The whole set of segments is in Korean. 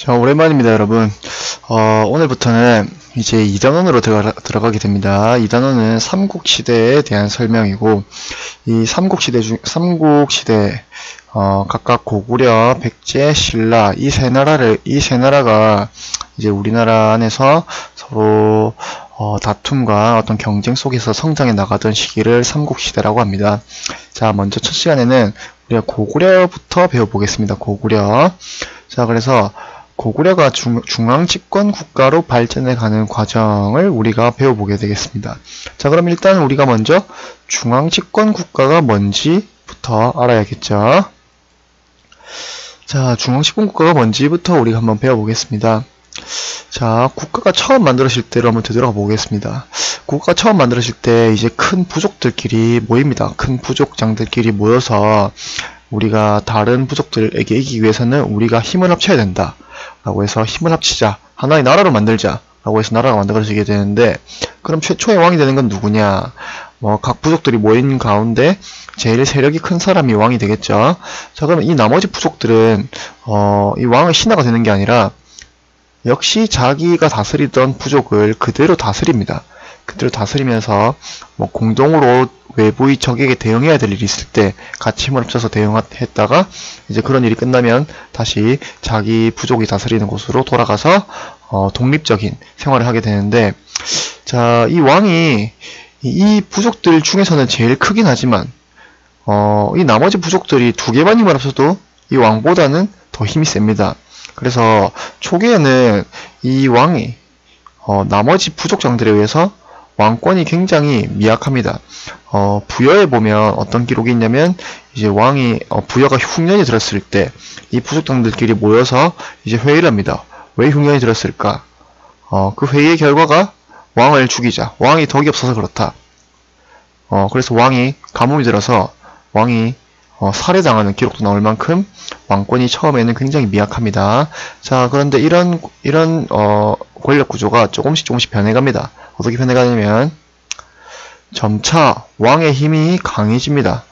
자, 오랜만입니다, 여러분. 오늘부터는 이제 2단원으로 들어가게 됩니다. 2단원은 삼국시대에 대한 설명이고, 이 삼국시대, 각각 고구려, 백제, 신라, 이 세 나라가 이제 우리나라 안에서 서로, 다툼과 어떤 경쟁 속에서 성장해 나가던 시기를 삼국시대라고 합니다. 자, 먼저 첫 시간에는 우리가 고구려부터 배워보겠습니다. 고구려. 자, 그래서 고구려가 중앙집권 국가로 발전해가는 과정을 우리가 배워보게 되겠습니다. 자, 그럼 일단 우리가 먼저 중앙집권 국가가 뭔지부터 알아야겠죠. 자, 중앙집권 국가가 뭔지부터 우리가 한번 배워보겠습니다. 자, 국가가 처음 만들어질 때로 한번 되돌아가 보겠습니다. 국가가 처음 만들어질 때 이제 큰 부족들끼리 모입니다. 큰 부족장들끼리 모여서 우리가 다른 부족들에게 이기기 위해서는 우리가 힘을 합쳐야 된다 라고 해서 힘을 합치자, 하나의 나라로 만들자 라고 해서 나라가 만들어지게 되는데, 그럼 최초의 왕이 되는 건 누구냐? 각 부족들이 모인 가운데 제일 세력이 큰 사람이 왕이 되겠죠. 자, 그러면 이 나머지 부족들은 이 왕의 신하가 되는 게 아니라 역시 자기가 다스리던 부족을 그대로 다스립니다. 그대로 다스리면서 공동으로 외부의 적에게 대응해야 될 일이 있을 때 같이 힘을 합쳐서 대응했다가 이제 그런 일이 끝나면 다시 자기 부족이 다스리는 곳으로 돌아가서 독립적인 생활을 하게 되는데, 자, 이 왕이 이 부족들 중에서는 제일 크긴 하지만 이 나머지 부족들이 두 개만 힘을 합쳐도 이 왕보다는 더 힘이 셉니다. 그래서 초기에는 이 왕이 나머지 부족장들에 의해서 왕권이 굉장히 미약합니다. 부여에 보면 어떤 기록이 있냐면, 이제 왕이 부여가 흉년이 들었을 때 이 부족장들끼리 모여서 이제 회의를 합니다. 왜 흉년이 들었을까? 그 회의의 결과가 왕을 죽이자, 왕이 덕이 없어서 그렇다. 그래서 왕이 가뭄이 들어서 왕이 살해당하는 기록도 나올 만큼 왕권이 처음에는 굉장히 미약합니다. 자, 그런데 이런 권력 구조가 조금씩 변해갑니다. 어떻게 변해가냐면 점차 왕의 힘이 강해집니다.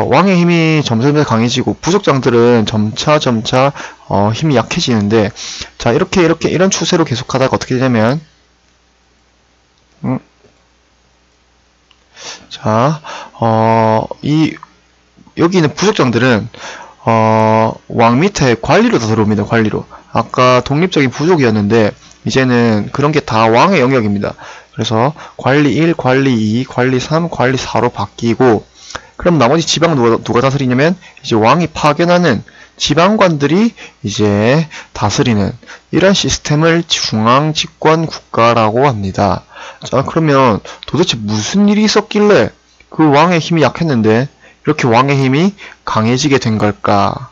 왕의 힘이 점점 강해지고 부족장들은 점차 힘이 약해지는데, 자, 이런 추세로 계속하다가 어떻게 되냐면, 자, 여기 있는 부족장들은 왕 밑에 관리로 다 들어옵니다. 관리로. 아까 독립적인 부족이었는데 이제는 그런 게 다 왕의 영역입니다. 그래서 관리 1, 관리 2, 관리 3, 관리 4로 바뀌고, 그럼 나머지 지방은 누가 다스리냐면 이제 왕이 파견하는 지방관들이 이제 다스리는 이런 시스템을 중앙집권 국가라고 합니다. 자, 그러면 도대체 무슨 일이 있었길래 그 왕의 힘이 약했는데 이렇게 왕의 힘이 강해지게 된 걸까?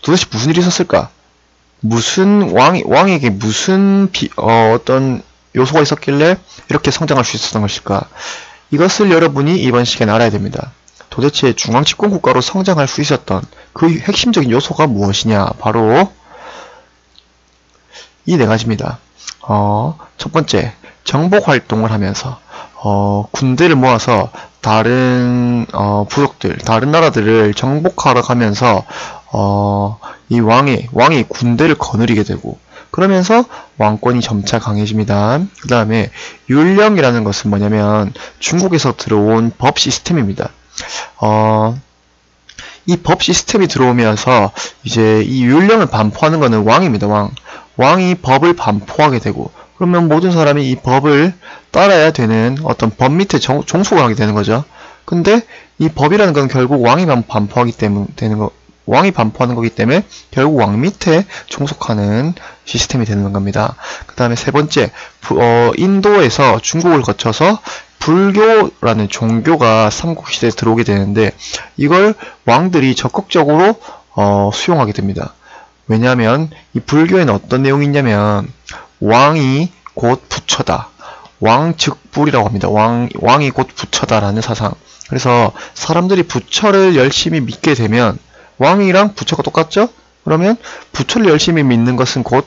도대체 무슨 일이 있었을까? 무슨 왕에게 무슨 어떤 요소가 있었길래 이렇게 성장할 수 있었던 것일까? 이것을 여러분이 이번 시간에 알아야 됩니다. 도대체 중앙집권 국가로 성장할 수 있었던 그 핵심적인 요소가 무엇이냐? 바로 이 네 가지입니다. 첫 번째, 정복 활동을 하면서 군대를 모아서 다른 부족들, 다른 나라들을 정복하러 가면서 이 왕이 군대를 거느리게 되고, 그러면서 왕권이 점차 강해집니다. 그 다음에 율령이라는 것은 뭐냐면 중국에서 들어온 법 시스템입니다. 이 법 시스템이 들어오면서 이제 이 율령을 반포하는 것은 왕입니다. 왕이 법을 반포하게 되고, 그러면 모든 사람이 이 법을 따라야 되는 어떤 법 밑에 종속을 하게 되는 거죠. 근데 이 법이라는 건 결국 왕이 반포하는 거기 때문에 결국 왕 밑에 종속하는 시스템이 되는 겁니다. 그 다음에 세 번째, 인도에서 중국을 거쳐서 불교라는 종교가 삼국시대에 들어오게 되는데, 이걸 왕들이 적극적으로 수용하게 됩니다. 왜냐하면 이 불교에는 어떤 내용이 있냐면 왕이 곧 부처다, 왕즉불이라고 합니다. 왕이 곧 부처다라는 사상. 그래서 사람들이 부처를 열심히 믿게 되면, 왕이랑 부처가 똑같죠? 그러면 부처를 열심히 믿는 것은 곧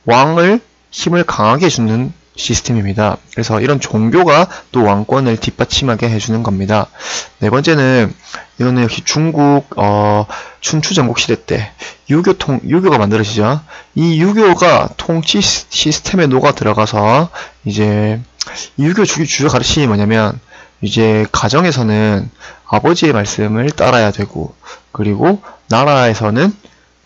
왕을 힘을 강하게 해주는 시스템입니다. 그래서 이런 종교가 또 왕권을 뒷받침하게 해주는 겁니다. 네 번째는 이거는 역시 중국 춘추 전국 시대 때 유교가 만들어지죠. 이 유교가 통치 시스템에 녹아 들어가서 이제 유교 주요 가르침이 뭐냐면 이제 가정에서는 아버지의 말씀을 따라야 되고, 그리고 나라에서는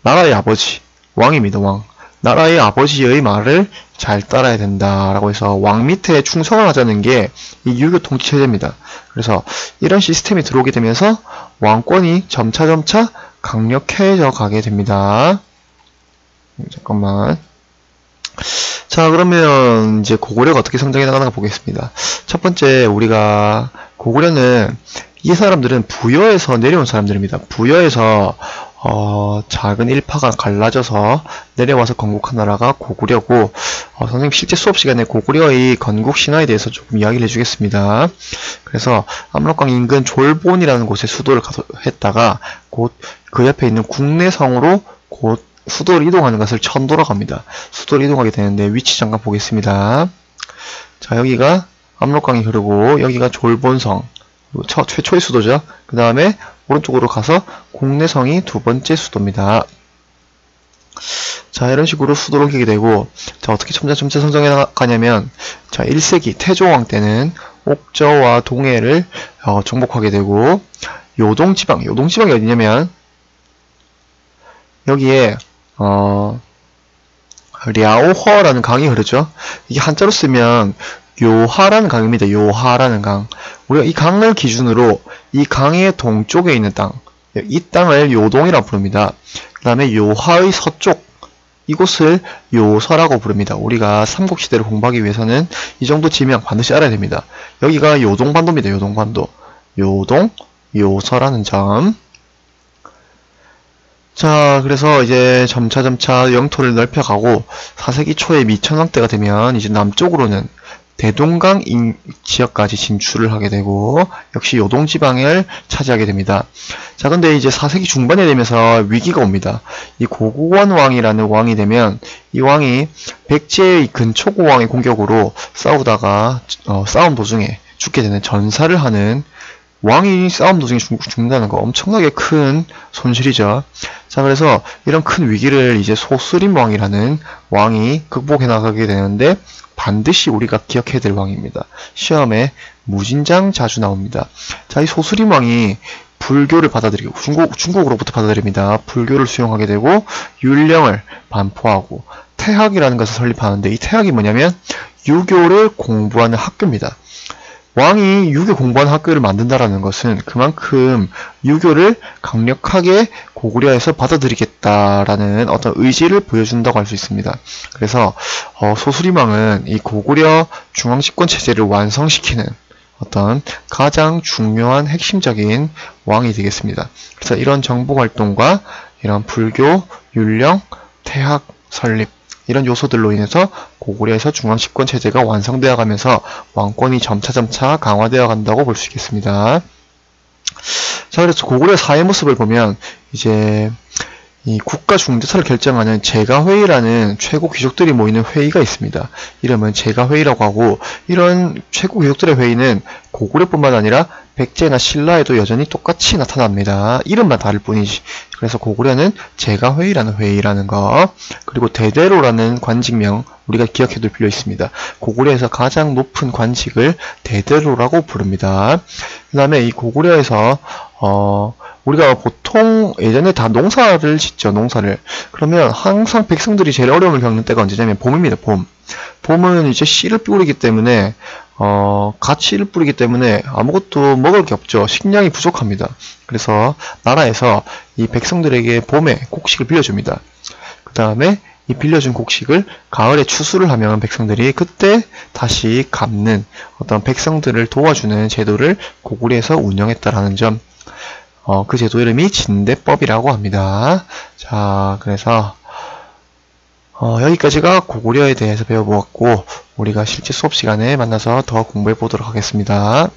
나라의 아버지 왕입니다. 왕. 나라의 아버지의 말을 잘 따라야 된다라고 해서 왕 밑에 충성을 하자는 게 이 유교 통치 체제입니다. 그래서 이런 시스템이 들어오게 되면서 왕권이 점차 강력해져 가게 됩니다. 잠깐만. 자, 그러면 이제 고구려가 어떻게 성장해 나가는가 보겠습니다. 첫 번째, 우리가 고구려는 이 사람들은 부여에서 내려온 사람들입니다. 부여에서 작은 일파가 갈라져서 내려와서 건국한 나라가 고구려고, 선생님 실제 수업 시간에 고구려의 건국 신화에 대해서 조금 이야기를 해주겠습니다. 그래서 압록강 인근 졸본이라는 곳에 수도를 했다가 곧 그 옆에 있는 국내성으로 곧 수도를 이동하는 것을 천도라고 합니다. 수도를 이동하게 되는데 위치 잠깐 보겠습니다. 자, 여기가 압록강이 흐르고 여기가 졸본성, 최초의 수도죠. 그 다음에 오른쪽으로 가서 국내성이 두 번째 수도입니다. 자, 이런 식으로 수도를 옮기게 되고, 자, 어떻게 점차 성장해 나가냐면, 자, 1세기 태조왕 때는 옥저와 동해를 정복하게 되고, 요동지방이 어디냐면 여기에 랴오허라는 강이 흐르죠. 이게 한자로 쓰면 요하라는 강입니다. 요하라는 강. 우리가 이 강을 기준으로 이 강의 동쪽에 있는 땅, 이 땅을 요동이라고 부릅니다. 그 다음에 요하의 서쪽, 이곳을 요서라고 부릅니다. 우리가 삼국시대를 공부하기 위해서는 이 정도 지명 반드시 알아야 됩니다. 여기가 요동반도입니다. 요동반도. 요동, 요서라는 점. 자, 그래서 이제 점차 영토를 넓혀가고 4세기 초에 미천왕 때가 되면 이제 남쪽으로는 대동강 지역까지 진출을 하게 되고 역시 요동지방을 차지하게 됩니다. 자, 근데 이제 4세기 중반에 되면서 위기가 옵니다. 이 고구원 왕이라는 왕이 되면 이 왕이 백제의 근초고 왕의 공격으로 싸우다가 싸움 도중에 죽게 되는 전사를 하는, 왕이 싸움 도중에 죽는다는 거 엄청나게 큰 손실이죠. 자, 그래서 이런 큰 위기를 이제 소스림 왕이라는 왕이 극복해 나가게 되는데 반드시 우리가 기억해야 될 왕입니다. 시험에 무진장 자주 나옵니다. 자, 이 소스림 왕이 불교를 받아들이고 중국으로부터 받아들입니다. 불교를 수용하게 되고 율령을 반포하고 태학이라는 것을 설립하는데, 이 태학이 뭐냐면 유교를 공부하는 학교입니다. 왕이 유교 공부하는 학교를 만든다라는 것은 그만큼 유교를 강력하게 고구려에서 받아들이겠다라는 어떤 의지를 보여준다고 할 수 있습니다. 그래서 소수림왕은 이 고구려 중앙집권 체제를 완성시키는 어떤 가장 중요한 핵심적인 왕이 되겠습니다. 그래서 이런 정복활동과 이런 불교, 율령, 태학, 설립, 이런 요소들로 인해서 고구려에서 중앙집권 체제가 완성되어 가면서 왕권이 점차 강화되어 간다고 볼 수 있겠습니다. 자, 그래서 고구려 사회 모습을 보면 이제 이 국가 중대사를 결정하는 제가회의라는 최고 귀족들이 모이는 회의가 있습니다. 이름은 제가회의라고 하고, 이런 최고 귀족들의 회의는 고구려뿐만 아니라 백제나 신라에도 여전히 똑같이 나타납니다. 이름만 다를 뿐이지. 그래서 고구려는 제가회의라는 회의라는 거, 그리고 대대로라는 관직명 우리가 기억해둘 필요 있습니다. 고구려에서 가장 높은 관직을 대대로라고 부릅니다. 그 다음에 이 고구려에서 우리가 보통 예전에 다 농사를 짓죠. 농사를. 그러면 항상 백성들이 제일 어려움을 겪는 때가 언제냐면 봄입니다. 봄은 이제 씨를 뿌리기 때문에 가치를 뿌리기 때문에 아무것도 먹을 게 없죠. 식량이 부족합니다. 그래서 나라에서 이 백성들에게 봄에 곡식을 빌려줍니다. 그 다음에 이 빌려준 곡식을 가을에 추수를 하면 백성들이 그때 다시 갚는 어떤 백성들을 도와주는 제도를 고구려에서 운영했다라는 점, 그 제도 이름이 진대법이라고 합니다. 자, 그래서 여기까지가 고구려에 대해서 배워보았고, 우리가 실제 수업 시간에 만나서 더 공부해 보도록 하겠습니다.